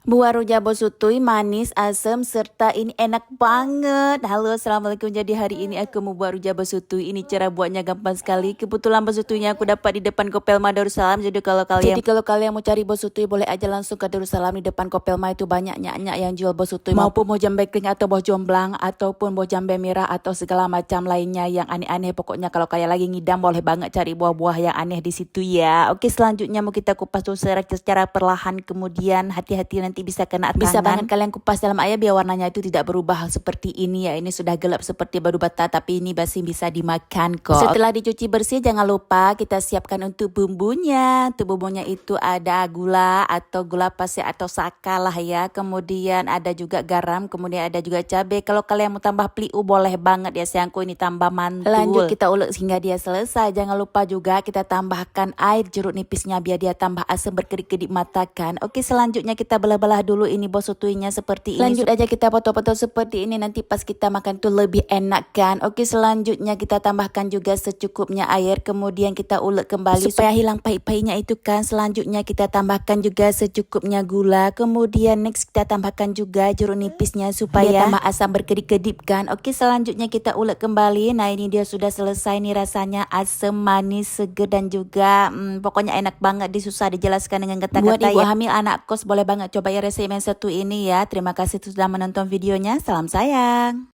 Buah rujak sutui manis, asam, serta ini enak banget. Halo, assalamualaikum. Jadi hari ini aku mau buat rujak sutui. Ini cara buatnya gampang sekali. Kebetulan sutuinya aku dapat di depan Kopelma Darussalam. Jadi kalau kalian mau cari sutui boleh aja langsung ke Darussalam. Di depan Kopelma itu banyak nyak-nyak yang jual sutui. Maupun mau jambe kering atau jomblang ataupun jambe merah atau segala macam lainnya yang aneh-aneh. Pokoknya kalau kalian lagi ngidam boleh banget cari buah-buah yang aneh di situ ya. Oke, selanjutnya mau kita kupas dulu secara perlahan. Kemudian hati-hati nanti bisa kena tangan. Bisa banget kalian kupas dalam air biar warnanya itu tidak berubah seperti ini ya. Ini sudah gelap seperti batu bata tapi ini masih bisa dimakan kok. Setelah dicuci bersih jangan lupa kita siapkan untuk bumbunya. Untuk bumbunya itu ada gula atau gula pasir atau saka lah ya. Kemudian ada juga garam, kemudian ada juga cabai. Kalau kalian mau tambah pliu boleh banget ya sayangku, ini tambah mantul. Lanjut kita ulek hingga dia selesai. Jangan lupa juga kita tambahkan air jeruk nipisnya biar dia tambah asam berkedip-kedip mata kan. Oke, selanjutnya kita belah-belah dulu ini sotuinya seperti ini. Lanjut aja kita potong-potong seperti ini, nanti pas kita makan tuh lebih enak kan. Oke, selanjutnya kita tambahkan juga secukupnya air, kemudian kita ulek kembali supaya hilang pahit-pahitnya itu kan. Selanjutnya kita tambahkan juga secukupnya gula, kemudian next kita tambahkan juga jeruk nipisnya supaya dia tambah asam berkedip-kedip kan. Oke, selanjutnya kita ulek kembali. Nah, ini dia sudah selesai nih, rasanya asam, manis, seger dan juga pokoknya enak banget, disusah dijelaskan dengan kata-kata. Buat ibu hamil, anak kos boleh banget coba ya resep yang satu ini ya. Terima kasih sudah menonton videonya. Salam sayang.